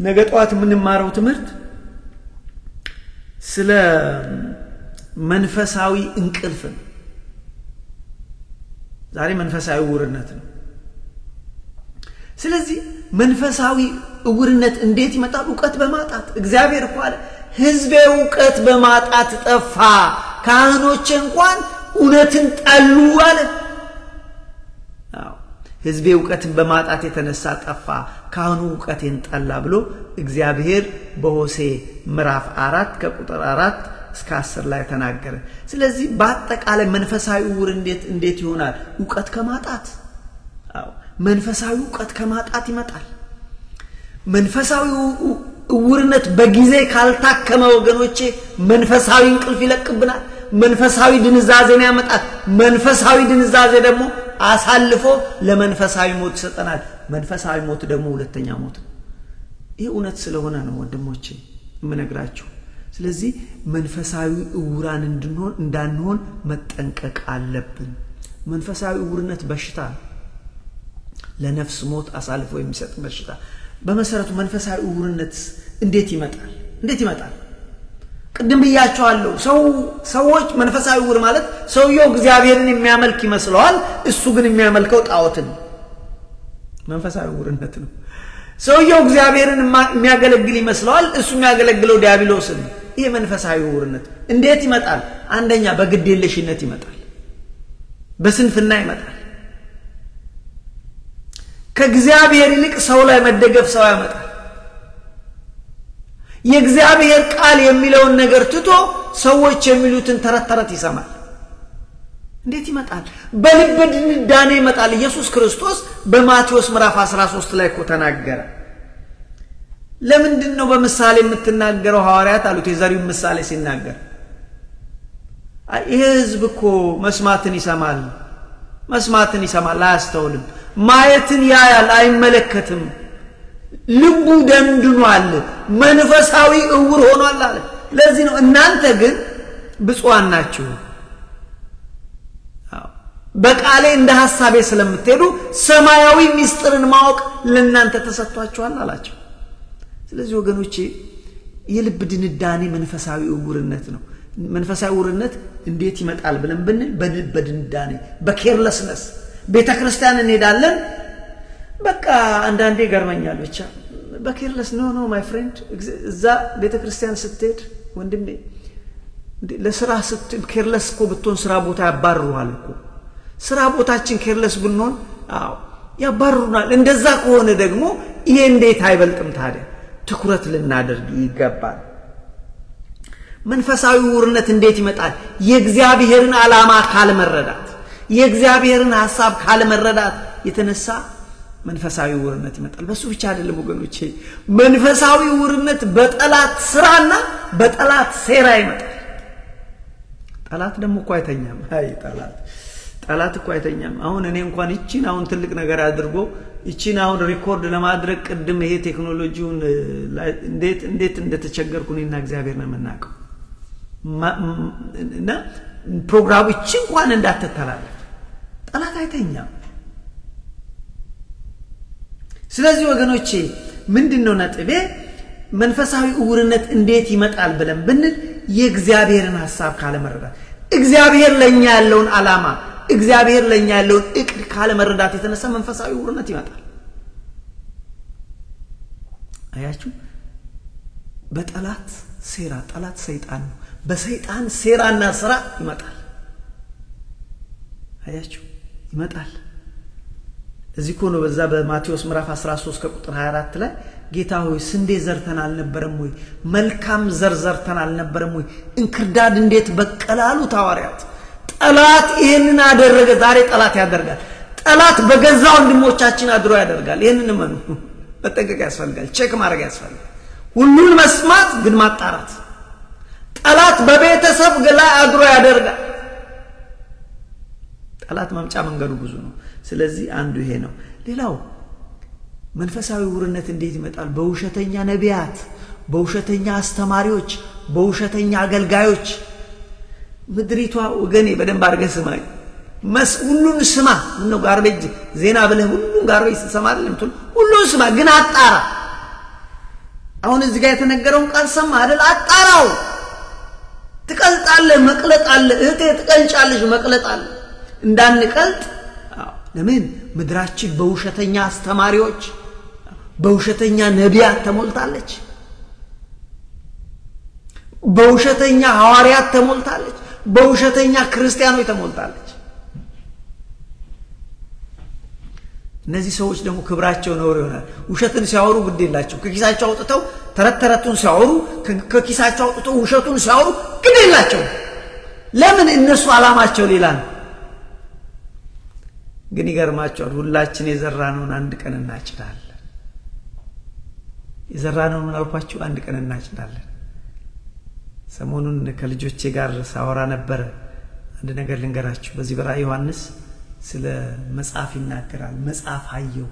ነገ ጧት የምንማረው ትምህርት ስለ መንፈሳዊ እንቅልፍ ዛሬ መንፈሳዊ እውርነት ነው ስለዚህ መንፈሳዊ እውርነት እንዴት ይመጣል ዕውቀት በማጣት እግዚአብሔር እኮ አለ ሕዝቤ ዕውቀት በማጣት ጠፋ ካህኖች እንኳን እውነትን ጠሉ አለ አዎ ሕዝቤ ዕውቀትን በማጣት የተነሳ ጠፋ ካህኑ ዕውቀትን ጠላ ብሎ እግዚአብሔር በሆሴዕ ምዕራፍ 4 ከቁጥር 4 እስከ 10 ላይ ተናገረ ስለዚህ በአጠቃላይ መንፈሳዊ እውር እንዴት ይሆናል ዕውቀት ከማጣት አዎ መንፈሳዊ ዕውቀት ከማጣት ይመጣል መንፈሳዊ እውርነት በጊዜ ካልታከመ ወገኖቼ መንፈሳዊ እንቅልፍ ይለቅብናል መንፈሳዊ ድንዛዜን ያመጣል መንፈሳዊ ድንዛዜ ደግሞ አሳልፎ ለመንፈሳዊ ሞት ይሰጠናል መንፈሳዊ ሞት ደግሞ ሁለተኛ ሞት ይሄ እውነት ስለሆነ ነው ወንድሞቼ የምነግራችሁ ስለዚህ መንፈሳዊ እውራን እንዳንሆን መጠንቀቅ አለብን መንፈሳዊ እውርነት በሽታ ለነፍስ ሞት አሳልፎ የሚሰጥ በሽታ በመሰረቱ መንፈሳዊ እውርነት እንዴት ይመጣል ቅድም ብያቸዋለሁ ሰዎች መንፈሳዊ እውር ማለት ሰውየው እግዚአብሔርን የሚያመልክ ይመስለዋል እሱ ግን የሚያመልከው ጣዖትን መንፈሳዊ እውርነት ነው ሰውየው እግዚአብሔርን የሚያገለግል ይመስለዋል እሱ የሚያገለግለው ዲያብሎስን ይሄ መንፈሳዊ እውርነት እንዴት ይመጣል አንደኛ በግዴለሽነት ይመጣል በስንፍና ይመጣል ከእግዚአብሔር ይልቅ ሰው ላይ መደገፍ ሰው ያመጣል የእግዚአብሔር ቃል የሚለውን ነገር ትቶ ሰዎች የሚሉትን ተረት ይሰማል እንዴት ይመጣል በልብ ድንዳኔ ይመጣል ኢየሱስ ክርስቶስ በማቴዎስ ምዕራፍ 13 ላይ ተናገረ ለምንድነው በምሳሌ የምትናገረው ሐዋርያት አሉት የዘሪው ምሳሌ ሲናገር ይሄ ሕዝብ እኮ መስማትን ይሰማል አያስተውልም ማየትን ያያል አይመለከትም ልቡ ደንድኗል መንፈሳዊ እውር ሆኗል አለ ለዚህ ነው እናንተ ግን ብፁዓን ናችሁ በቃሌ እንደ ሐሳቤ ስለምትሄዱ ሰማያዊ ሚስጥርን ማወቅ ለእናንተ ተሰጥቷችኋል አላቸው ስለዚህ ወገኖቼ የልብ ድንዳኔ መንፈሳዊ እውርነት ነው መንፈሳዊ እውርነት እንዴት ይመጣል ብለን ብንል በድንዳኔ በኬርለስነስ ቤተክርስቲያን እንሄዳለን በቃ አንዳንዴ ገርመኛል ብቻ በኬርለስ ኖ ማይ ፍሬንድ እዛ ቤተክርስቲያን ስትሄድ ወንድሜ ለስራ ስትል ኬርለስ እኮ ብትሆን ስራ ቦታ ያባርሩሃል እኮ ስራ ቦታችን ኬርለስ ብንሆን ያባርሩናል እንደዛ ከሆነ ደግሞ ይሄ እንዴት አይበልጥም ታዲያ ትኩረት ልናደርግ ይገባል መንፈሳዊ ውርነት እንዴት ይመጣል የእግዚአብሔርን ዓላማ ካልመረዳት የእግዚአብሔርን ሐሳብ ካልመረዳት የተነሳ መንፈሳዊ ውርነት ይመጣል በሱ ብቻ አይደለም ወገኖቼ መንፈሳዊ ውርነት በጠላት ስራና በጠላት ሴራ ይመጣል ጠላት ደግሞ እኮ አይተኛም አይ ጠላት እኮ አይተኛም አሁን እኔ እንኳን እቺን አሁን ትልቅ ነገር አድርጎ እቺን አሁን ሪኮርድ ለማድረግ ቅድም ይሄ ቴክኖሎጂውን እንዴት እንደተቸገርኩኝና እግዚአብሔር ነው መናቀው እና ፕሮግራሙ እቺ እንኳን እንዳትተላለፍ ጠላት አይተኛም ስለዚህ ወገኖቼ ምንድነው ነጥቤ መንፈሳዊ ውርነት እንዴት ይመጣል ብለን ብንል የእግዚአብሔርን ሐሳብ ካለመረዳት እግዚአብሔር ለኛ ያለውን ዓላማ እግዚአብሔር ለኛ ያለውን እቅድ ካለመረዳት የተነሳ መንፈሳዊ ውርነት ይመጣል አያችሁ በጠላት ሴራ ጠላት ሰይጣን ነው በሰይጣን ሴራና ስራ ይመጣል አያችሁ ይመጣል እዚህ ኮኖ በዛ በማቴዎስ ምዕራፍ 13 ከቁጥር 24 ላይ ጌታ ሆይ ስንዴ ዘርተን አልነበረም ወይ መልካም ዘር ዘርተን አልነበረም ወይ እንክርዳድ እንዴት በቀላሉ ታዋሪያት ጠላት ይሄንን አደረገ ዛሬ ጠላት ያደርጋል ጠላት በገዛ ወንድሞቻችን አድሮ ያደርጋል ይሄንን ማኑ በጠንቀቅ ያስፈልጋል ቼክ ማድረግ ያስፈልጋል ሁሉን መስማት ግን ማጣራት ጠላት በቤተሰብ ላይ አድሮ ያደርጋል ጠላት ማምጫ መንገዱ ብዙ ነው ስለዚህ አንዱ ይሄ ነው ሌላው መንፈሳዊ ውርነት እንዴት ይመጣል በውሸተኛ ነቢያት በውሸተኛ አስተማሪዎች በውሸተኛ አገልጋዮች ምድሪቷ ወገኔ በደንብ አድርገህ ስማኝ ሁሉን ስማ ነው ጋርቤጅ ዜና ብለህ ሁሉን ጋርቤጅ ትሰማለህ ሁሉን ስማ ግን አጣራ አሁን እዚህ ጋር የተነገረውን ቃል ሰማ አይደል አጣራው ትቀልጣለህ መቅለጣለህ እህቴ ትቀልጫለሽ መቅለጣለህ እንዳንቀልጥ ለምን ምድራችን በውሸተኛ አስተማሪዎች በውሸተኛ ነቢያት ተሞልታለች በውሸተኛ ሐዋርያት ተሞልታለች በውሸተኛ ክርስቲያኖች ተሞልታለች እነዚህ ሰዎች ደግሞ ክብራቸው ነው ይሆናል ውሸትን ሲያወሩ ግድ የላቸው ከኪሳቸው አውጥተው ተረተረቱን ሲያወሩ ከኪሳቸው አውጥተው ውሸቱን ሲያወሩ ግድ የላቸው ለምን እነሱ ዓላማቸው ሌላ ነው ግን ይገርማቸዋል ሁላችን የዘራነውን አንድ ቀን እናጭዳለን የዘራነውን አልኳችሁ አንድ ቀን እናጭዳለን ሰሞኑን ከልጆቼ ጋር ሳወራ ነበር አንድ ነገር ልንገራችሁ በዚህ በራእይ ዮሐንስ ስለ መጽሐፍ ይናገራል መጽሐፍ አየው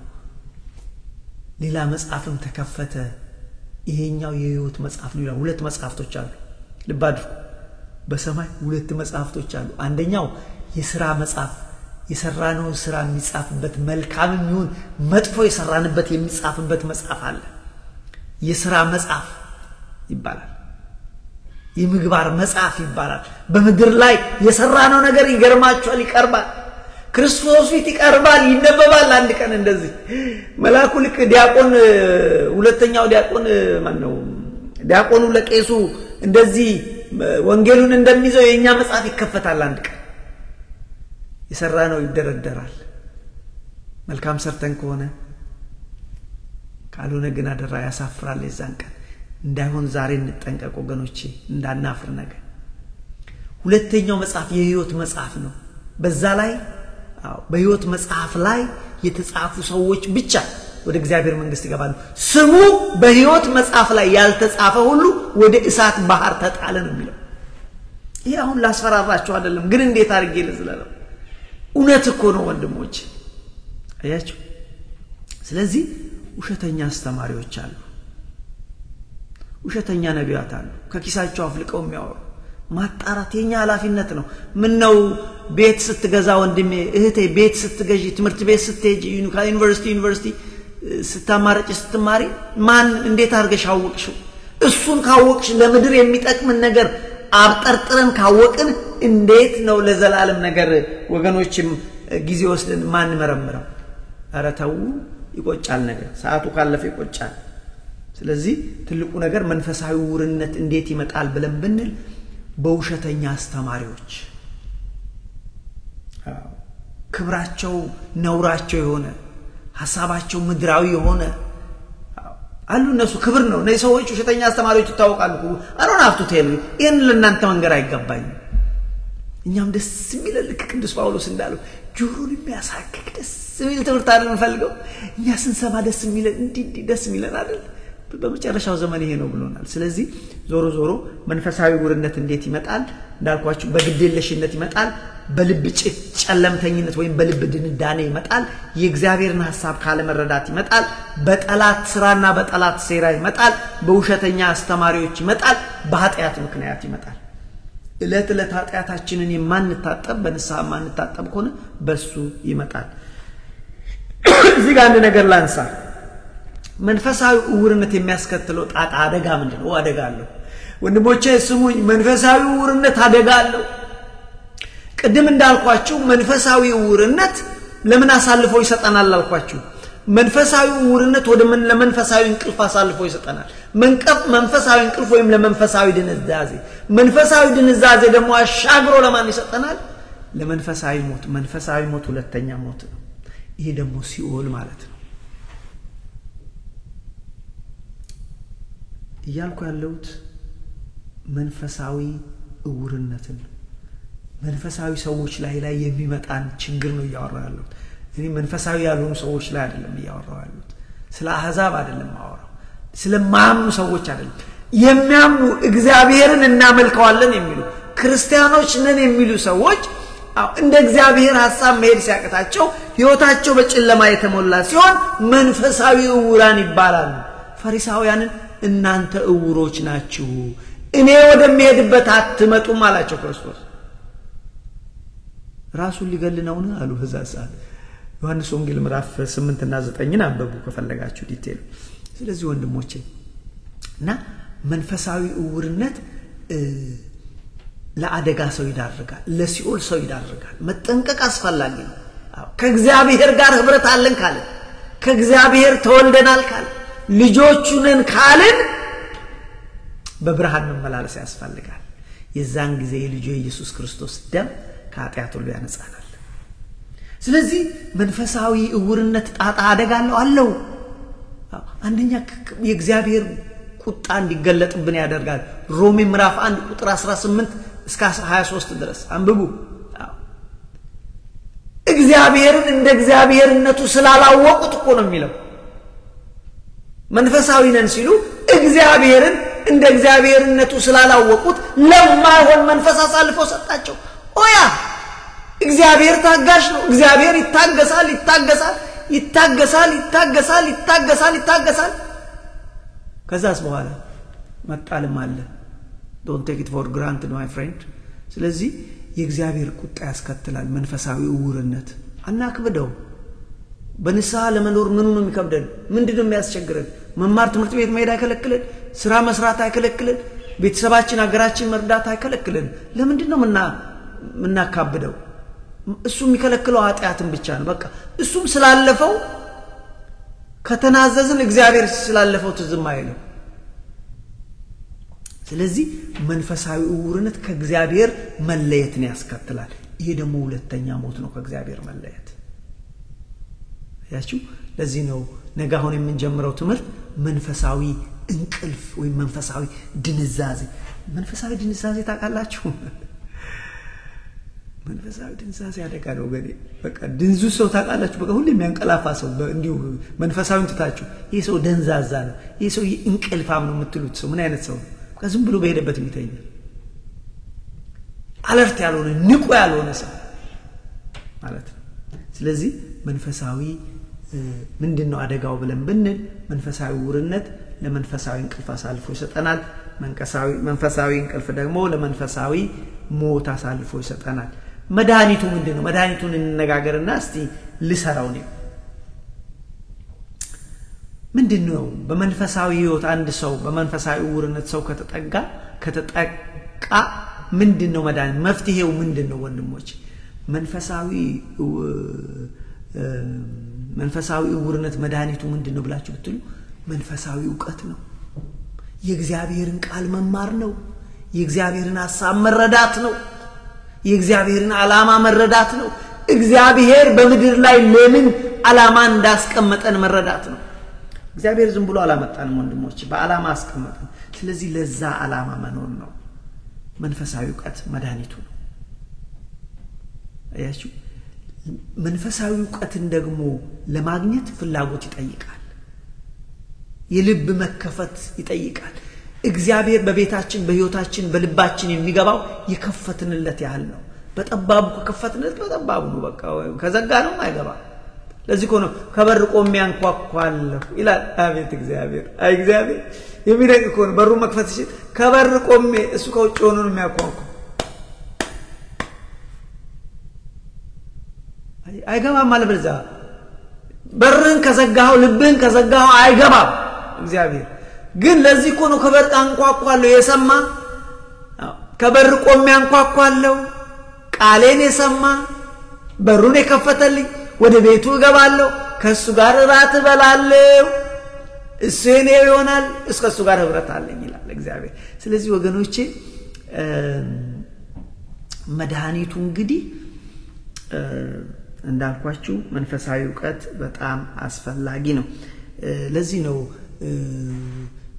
ሌላ መጽሐፍም ተከፈተ ይሄኛው የህይወት መጽሐፍ ነው ይላል ሁለት መጽሐፍቶች አሉ ልብ አድርጉ በሰማይ ሁለት መጽሐፍቶች አሉ አንደኛው የሥራ መጽሐፍ የሰራነው ሥራ የሚጻፍበት መልካምም ይሁን መጥፎ የሰራንበት የሚጻፍበት መጽሐፍ አለ የሥራ መጽሐፍ ይባላል የምግባር መጽሐፍ ይባላል በመድር ላይ የሰራነው ነገር ይገርማችኋል ይቀርባል ክርስቶስ ፊት ይቀርባል ይነበባል አንድ ቀን እንደዚህ መልአኩ ልክ ዲያቆን ሁለተኛው ዲያቆን ማን ነው ዲያቆኑ ለቄሱ እንደዚህ ወንጌሉን እንደሚይዘው የኛ መጽሐፍ ይከፈታል አንድ ቀን የሰራነው ይደረደራል መልካም ሰርተን ከሆነ ካልሆነ ግን አደራ ያሳፍራል የዛን ቀን እንዳይሆን ዛሬ እንጠንቀቅ ወገኖቼ እንዳናፍር ነገር ሁለተኛው መጽሐፍ የህይወት መጽሐፍ ነው በዛ ላይ በህይወት መጽሐፍ ላይ የተጻፉ ሰዎች ብቻ ወደ እግዚአብሔር መንግስት ይገባሉ ስሙ በህይወት መጽሐፍ ላይ ያልተጻፈ ሁሉ ወደ እሳት ባህር ተጣለ ነው የሚለው ይሄ አሁን ላስፈራራችሁ አይደለም ግን እንዴት አድርጌ ልዝለለው እውነት እኮ ነው ወንድሞች አያችሁ ስለዚህ ውሸተኛ አስተማሪዎች አሉ ውሸተኛ ነቢያት አሉ ከኪሳቸው አፍልቀው የሚያወሩ ማጣራት የኛ ኃላፊነት ነው ምን ነው ቤት ስትገዛ ወንድሜ እህቴ ቤት ስትገዢ ትምህርት ቤት ስትሄጂ ዩኒቨርሲቲ ስታማረጭ ስትማሪ ማን እንዴት አርገሽ አወቅሽው እሱን ካወቅሽ ለምድር የሚጠቅም ነገር አብጠርጥረን ካወቅን እንዴት ነው ለዘላለም ነገር ወገኖችም ጊዜ ወስደን ማን መረምረው አረ ተው ይቆጫል ነገር ሰዓቱ ካለፈ ይቆጫል ስለዚህ ትልቁ ነገር መንፈሳዊ ውርነት እንዴት ይመጣል ብለን ብንል በውሸተኛ አስተማሪዎች ክብራቸው ነውራቸው የሆነ ሐሳባቸው ምድራዊ የሆነ አሉ እነሱ ክብር ነው እነዚህ ሰዎች ውሸተኛ አስተማሪዎች ይታወቃሉ አሮን አፍቱ ቴል ይሄን ለእናንተ መንገር አይገባኝ እኛም ደስ የሚለን ልክ ቅዱስ ጳውሎስ እንዳለው ጆሮን የሚያሳክክ ደስ የሚል ትምህርት አይደለም ፈልገው እኛ ስንሰማ ደስ የሚለን እንዲህ ደስ የሚለን አይደል በመጨረሻው ዘመን ይሄ ነው ብሎናል ስለዚህ ዞሮ ዞሮ መንፈሳዊ ውርነት እንዴት ይመጣል እንዳልኳችሁ በግዴለሽነት ይመጣል በልብ ጨለምተኝነት ወይም በልብ ድንዳኔ ይመጣል የእግዚአብሔርን ሐሳብ ካለ መረዳት ይመጣል በጠላት ስራና በጠላት ሴራ ይመጣል በውሸተኛ አስተማሪዎች ይመጣል በኃጢያት ምክንያት ይመጣል እለት እለት ኃጢያታችንን የማንታጠብ በንስሐ ማንታጠብ ከሆነ በሱ ይመጣል እዚህ ጋር አንድ ነገር ላንሳ መንፈሳዊ ውርነት የሚያስከትለው ጣጣ አደጋ ምንድነው አደጋ አለው ወንድሞቼ ስሙኝ መንፈሳዊ ውርነት አደጋ አለው ቅድም እንዳልኳችሁ መንፈሳዊ ውርነት ለምን አሳልፎ ይሰጠናል አልኳችሁ መንፈሳዊ ውርነት ወደ ምን ለመንፈሳዊ እንቅልፍ አሳልፎ ይሰጠናል መንፈሳዊ እንቅልፍ ወይም ለመንፈሳዊ መንፈሳዊ ድንዛዜ ደግሞ አሻግሮ ለማን ይሰጠናል ለመንፈሳዊ ሞት ሁለተኛ ሞት ነው ይሄ ደግሞ ሲኦል ማለት ነው እያልኩ ያለሁት መንፈሳዊ ውርነትን መንፈሳዊ ሰዎች ላይ የሚመጣን ችግር ነው ያወራሉት እኔ መንፈሳዊ ያልሆኑ ሰዎች ላይ አይደለም ያወራሉት ስለ አህዛብ አይደለም ማወራው ስለ ማምኑ ሰዎች አይደለም የሚያምኑ እግዚአብሔርን እናመልከዋለን የሚሉ ክርስቲያኖች ነን የሚሉ ሰዎች እንደ እግዚአብሔር ሐሳብ መሄድ ሲያቀታቸው ህይወታቸው በጨለማ የተሞላ ሲሆን መንፈሳዊ ዕውራን ይባላሉ ፈሪሳውያንን እናንተ ዕውሮች ናችሁ እኔ ወደሚሄድበት አትመጡም አላቸው ክርስቶስ ራሱን ሊገልነውና አሉ ህዛሳ ዮሐንስ ወንጌል ምዕራፍ 8 እና 9 አንበቡ ከፈለጋችሁ ዲቴል ስለዚህ ወንድሞቼ እና መንፈሳዊ ዕውርነት ለአደጋ ሰው ይዳርጋል ለሲኦል ሰው ይዳርጋል መጠንቀቅ አስፈላጊ ነው ከእግዚአብሔር ጋር ህብረት አለን ካለ ከእግዚአብሔር ተወልደናል ካለ ልጆቹ ነን ካልን በብርሃን መመላለስ ያስፈልጋል የዛን ጊዜ የልጁ ኢየሱስ ክርስቶስ ደም ከኃጢአት ሁሉ ያነጻናል ስለዚህ መንፈሳዊ ዕውርነት ጣጣ አደጋ አለው አንደኛ የእግዚአብሔር ቁጣ እንዲገለጥብን ያደርጋል ሮሜ ምዕራፍ 1 ቁጥር 18 እስከ 23 ድረስ አንብቡ እግዚአብሔርን እንደ እግዚአብሔርነቱ ስላላወቁት እኮ ነው የሚለው መንፈሳዊ ነን ሲሉ እግዚአብሔርን እንደ እግዚአብሔርነቱ ስላላወቁት ለማይሆን መንፈስ አሳልፎ ሰጣቸው ኦያ እግዚአብሔር ታጋሽ ነው እግዚአብሔር ይታገሳል ከዛስ በኋላ መጣልም አለ don't take it for granted my friend ስለዚህ የእግዚአብሔር ቁጣ ያስከትላል መንፈሳዊ ዕውርነት አናክብደው በንስሐ ለመኖር ምን ነው የሚከብደን ምንድነው የሚያስቸግረን መማር ትምህርት ቤት መሄድ አይከለክለን ስራ መስራት አይከለክለን ቤተሰባችን ሀገራችን መርዳት አይከለክለን ለምንድነው ምናካብደው እሱ የሚከለክለው ኃጢያትን ብቻ ነው በቃ እሱም ስላለፈው ከተናዘዝን እግዚአብሔር ስላለፈው ትዝም አይለው ስለዚህ መንፈሳዊ ዕውርነት ከእግዚአብሔር መለየትን ያስከትላል ይሄ ደግሞ ሁለተኛ ሞት ነው ከእግዚአብሔር መለየት ያችሁ ለዚህ ነው ነገ አሁን የምንጀምረው ትምህርት መንፈሳዊ እንቅልፍ ወይ መንፈሳዊ ድንዛዜ ታውቃላችሁ መንፈሳዊ ድንዛዜ አደጋ ነው ገኔ በቃ ድንዙ ሰው ታውቃላችሁ በቃ ሁሉ የሚያንቀላፋ ሰው እንዲሁ መንፈሳዊን ትታችሁ ይሄ ሰው ደንዛዛ ነው ይሄ ሰው እንቅልፋም ነው የምትሉት ሰው ምን አይነት ሰው ነው ከዝም ብሎ በሄደበት የሚተኛ አለርት ያልሆነ ንቁ ያልሆነ ሰው ማለት ነው ስለዚህ መንፈሳዊ ምንድነው አደጋው ብለን ብንል መንፈሳዊ ዕውርነት ለመንፈሳዊ እንቅልፍ አሳልፎ ይሰጠናል መንፈሳዊ እንቅልፍ ደግሞ ለመንፈሳዊ ሞት አሳልፎ ይሰጠናል መድኃኒቱ ምንድነው መድኃኒቱን እንነጋገርና እስቲ ልሰራው ነው ምንድነው በመንፈሳዊ ህይወት አንድ ሰው በመንፈሳዊ ዕውርነት ሰው ከተጠቃ ምንድነው መድኃኒት መፍትሄው ምንድነው ወንድሞች መንፈሳዊ ዕውርነት መድኃኒቱ ምንድነው ብላችሁ ብትሉ መንፈሳዊ ዕውቀት ነው የእግዚአብሔርን ቃል መማር ነው የእግዚአብሔርን ሐሳብ መረዳት ነው የእግዚአብሔርን ዓላማ መረዳት ነው እግዚአብሔር በመድር ላይ ለምን ዓላማ እንዳስቀመጠን መረዳት ነው እግዚአብሔር ዝም ብሎ አላመጣንም ወንድሞች በዓላማ አስቀመጠን ስለዚህ ለዛ ዓላማ መኖር ነው መንፈሳዊ ዕውቀት መድኃኒቱ ነው አያችሁ መንፈሳዊ ዕውቀትን ደግሞ ለማግኘት ፍላጎት ይጠይቃል የልብ መከፈት ይጠይቃል እግዚአብሔር በቤታችን በህይወታችን በልባችን የሚገባው የከፈትንለት ያህል ነው በጠባቡ ከከፈትንለት በጠባቡ ነው በቃ ከዘጋ ነው አይገባ ለዚህ እኮ ነው ከበር ቆሜ አንኳኳለሁ ይላል አቤት እግዚአብሔር አይ እግዚአብሔር የሚደግ እኮ ነው በሩ መክፈት ሲል ከበር ቆሜ እሱ ከውጭ ሆኖ ነው የሚያኳኳው አይገባም ማለት በዛ በርን ከዘጋው ልብን ከዘጋው አይገባም እግዚአብሔር ግን ለዚህ እኮ ነው ከበር አንኳኳለሁ የሰማ ከበር ቆሜ አንኳኳለሁ ቃሌን የሰማ በሩን የከፈተልኝ ወደ ቤቱ እገባለሁ ከሱ ጋር ራት እበላለሁ እሱ የኔ ይሆናል እስከሱ ጋር ህብረት አለኝ ይላል እግዚአብሔር ስለዚህ ወገኖቼ መድኃኒቱ እንግዲህ እንዳልኳችሁ መንፈሳዊ ዕውቀት በጣም አስፈላጊ ነው ለዚህ ነው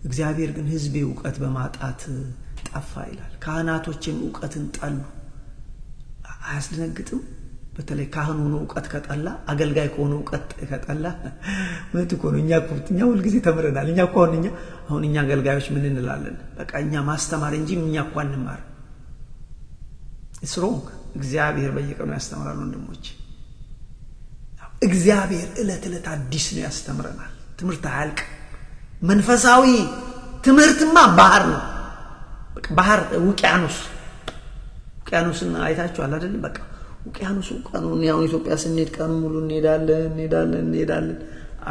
እግዚአብሔር ግን ህዝቤ ዕውቀት በማጣት ጠፋ ይላል ካህናቶችም ዕውቀትን ጠሉ አያስደነግጥም በተለይ ካህኑ ነው ዕውቀት ከጠላ አገልጋይ ከሆነ ዕውቀት ከጠላ ወጥ እኮ ነው እኛ ሁሉ ጊዜ ተምረናል እኛ እኮ አሁን እኛ አገልጋዮች ምን እንላለን በቃ እኛ ማስተማር እንጂ እኛ እኮ አንማር እስሮንግ እግዚአብሔር በየቀኑ ያስተምራል ወንድሞች እግዚአብሔር እለት አዲስ ነው ያስተምረናል ትምህርት አያልቅ መንፈሳዊ ትምህርትማ ባህር ነው በቃ ባህር ውቅያኖስን አይታችኋል አይደል በቃ ውቅያኖሱ ቀኑን ያው ኢትዮጵያ ስንሄድ ቀኑ ሙሉ እንሄዳለን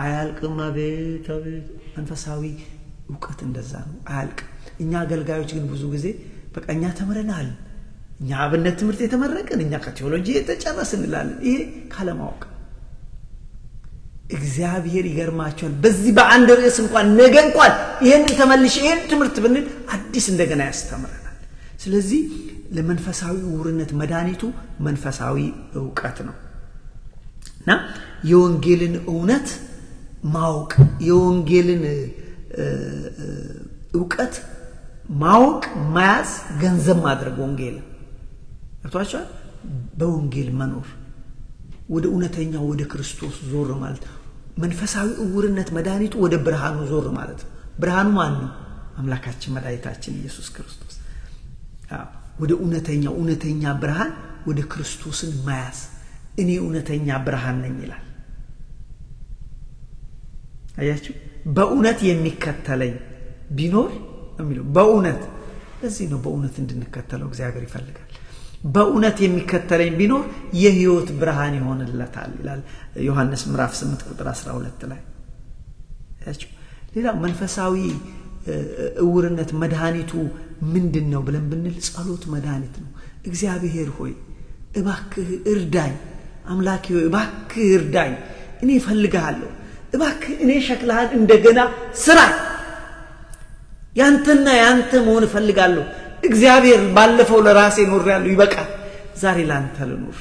አያልቅም አቤት መንፈሳዊ ዕውቀት እንደዛ ነው አያልቅ እኛ አገልጋዮች ግን ብዙ ጊዜ በቃ እኛ ተምረናል እኛ አብነት ትምህርት የተመረቀን እኛ ከቴዎሎጂ የተጨረስን እንላለን ይሄ ካለማወቅ እግዚአብሔር ይገርማቸዋል በዚህ በአንድ ርዕስ እንኳን ነገ እንኳን ይሄን ተመልሽ ይሄን ትምህርት ብንል አዲስ እንደገና ያስተምረናል ስለዚህ ለመንፈሳዊ ዕውርነት መድኃኒቱ መንፈሳዊ ዕውቀት ነውና የወንጌልን እውነት ማወቅ የወንጌልን ዕውቀት ማወቅ ማያዝ ገንዘብ ማድረግ ወንጌል አጥቷቻል በወንጌል መኖር ወደ እውነተኛው ወደ ክርስቶስ ዞር ማለት መንፈሳዊ ዕውርነት መድኃኒቱ ወደ ብርሃኑ ዞር ማለት ብርሃኑ ማን ነው አምላካችን መድኃኒታችን ኢየሱስ ክርስቶስ ወደ እውነተኛ ብርሃን ወደ ክርስቶስን ማያዝ እኔ እውነተኛ ብርሃን ነኝ ይላል አያችሁ በእውነት የሚከተለኝ ቢኖር የሚለው በእውነት ለዚህ ነው በእውነት እንድንከተለው እግዚአብሔር ይፈልጋል በእውነት የሚከተለኝ ቢኖር የሕይወት ብርሃን ይሆንለታል ይላል ዮሐንስ ምዕራፍ 8 ቁጥር 12 ላይ አያችሁ ሌላ መንፈሳዊ ዕውርነት መድኃኒቱ ምንድነው ብለን ብንል ጸሎት መድኃኒት ነው እግዚአብሔር ሆይ እባክህ እርዳኝ አምላኬ ሆይ እባክህ እርዳኝ እኔ እፈልግሃለሁ እባክህ እኔ ሸክልህን እንደገና ስራ ያንተና ያንተ መሆን እፈልጋለሁ እግዚአብሔር ባለፈው ለራሴ ኖር ያለው ይበቃል ዛሬ ላንተ ልኖር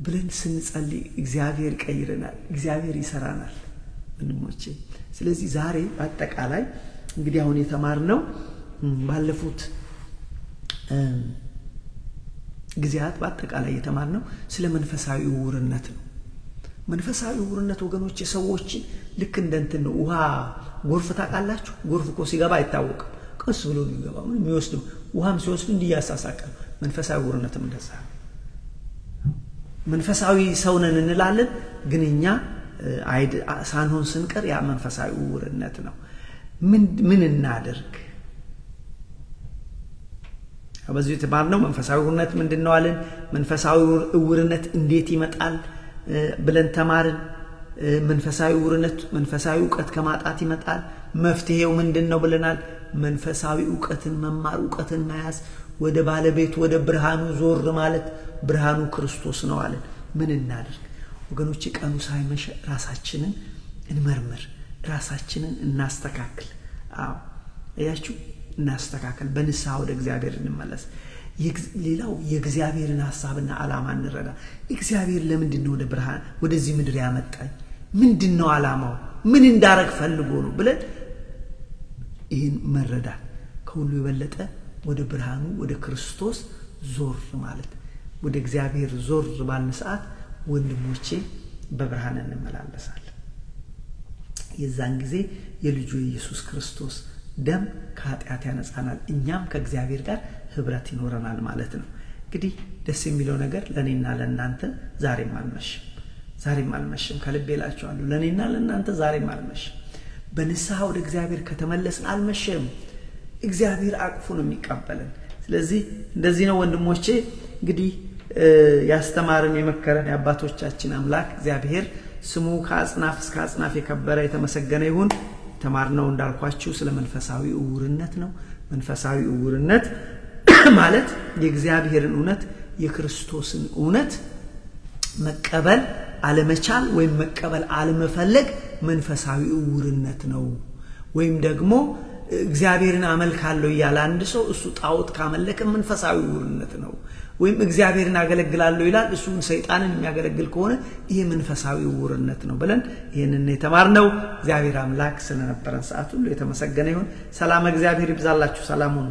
ብለን ስንጸልይ እግዚአብሔር ይቀይረናል እግዚአብሔር ይሰራናል ወንድሞቼ ስለዚህ ዛሬ በአጠቃላይ እንግዲህ አሁን የተማርነው ባለፉት ጊዜያት በአጠቃላይ የተማርነው ስለ መንፈሳዊ ዕውርነት ነው መንፈሳዊ ዕውርነት ወገኖች የሰዎች ልክ እንደንትን ነው ውሃ ጎርፍ ታቃላችሁ ጎርፍ እኮ ሲገባ አይታወቅም ቀስ ብሎ ነው የሚገባው የሚወስዱ ውሃም ሲወስዱ እንዲያሳሳቀ መንፈሳዊ ዕውርነትም እንደዛ መንፈሳዊ ሰውነን እንላለን ግን እኛ ሳንሆን ስንቀር ያ መንፈሳዊ ዕውርነት ነው ምን እናደርግ አበዚህ የተባለው መንፈሳዊ ዕውርነት ምንድነው አለን መንፈሳዊ ዕውርነት እንዴት ይመጣል ብለን ተማርን መንፈሳዊ ዕውርነት መንፈሳዊ ዕውቀት ከማጣት ይመጣል መፍትሄው ምንድነው ብለናል መንፈሳዊ ዕውቀትን መማር ዕውቀትን መያዝ ወደ ባለቤት ወደ ብርሃኑ ዞር ማለት ብርሃኑ ክርስቶስ ነው አለን ምን እናደርግ ወገኖች ቀኑ ሳይመሽ ራሳችንን እንመርምር ራሳችንን እናስተካክል አዎ ያያችሁ እናስተካክል በንስሐ ወደ እግዚአብሔር እንመለስ ሌላው የእግዚአብሔርን ሐሳብና ዓላማ እንረዳ እግዚአብሔር ለምንድን ነው ወደ ብርሃን ወደዚህ ምድር ያመጣኝ ምንድነው ዓላማው ምን እንዳረግ ፈልጎ ነው ብለን ይህን መረዳ ከሁሉ የበለጠ ወደ ብርሃኑ ወደ ክርስቶስ ዞር ማለት ወደ እግዚአብሔር ዞር ባልን ሰዓት ወንድሞቼ በብርሃን እንመላለሳለን የዛን ጊዜ የልጁ ኢየሱስ ክርስቶስ ደም ከኃጢአት ያነጻናል እኛም ከእግዚአብሔር ጋር ህብረት ይኖረናል ማለት ነው እንግዲህ ደስ የሚለው ነገር ለኔና ለናንተ ዛሬም አልመሽም ከልቤ ላችኋለሁ ለኔና ለናንተ ዛሬም አልመሽም በንስሐ ወደ እግዚአብሔር ከተመለስን አልመሽም እግዚአብሔር አቅፎ ነው የሚቀበለን ስለዚህ እንደዚህ ነው ወንድሞቼ እንግዲህ ያስተማረን የመከረን የአባቶቻችን አምላክ እግዚአብሔር ስሙ ከአጽናፍ እስከ አጽናፍ የከበረ የተመሰገነ ይሁን ተማርነው እንዳልኳችሁ ስለ መንፈሳዊ ዕውርነት ነው መንፈሳዊ ዕውርነት ማለት የእግዚአብሔርን እውነት የክርስቶስን እውነት መቀበል አለመቻል ወይም መቀበል አለመፈለግ መንፈሳዊ ዕውርነት ነው ወይም ደግሞ እግዚአብሔርን አመልካለሁ ይላል አንድ ሰው እሱ ጣዖት ካመለከ መንፈሳዊ ዕውርነት ነው ወይም እግዚአብሔርን አገለግላለሁ ይላል እሱ ሰይጣንን የሚያገለግል ከሆነ ይሄ መንፈሳዊ ዕውርነት ነው ብለን ይሄንን የተማርነው እግዚአብሔር አምላክ ስለነበረን ሰዓት ሁሉ የተመሰገነ ይሁን ሰላም እግዚአብሔር ይብዛላችሁ ሰላም ሁኑ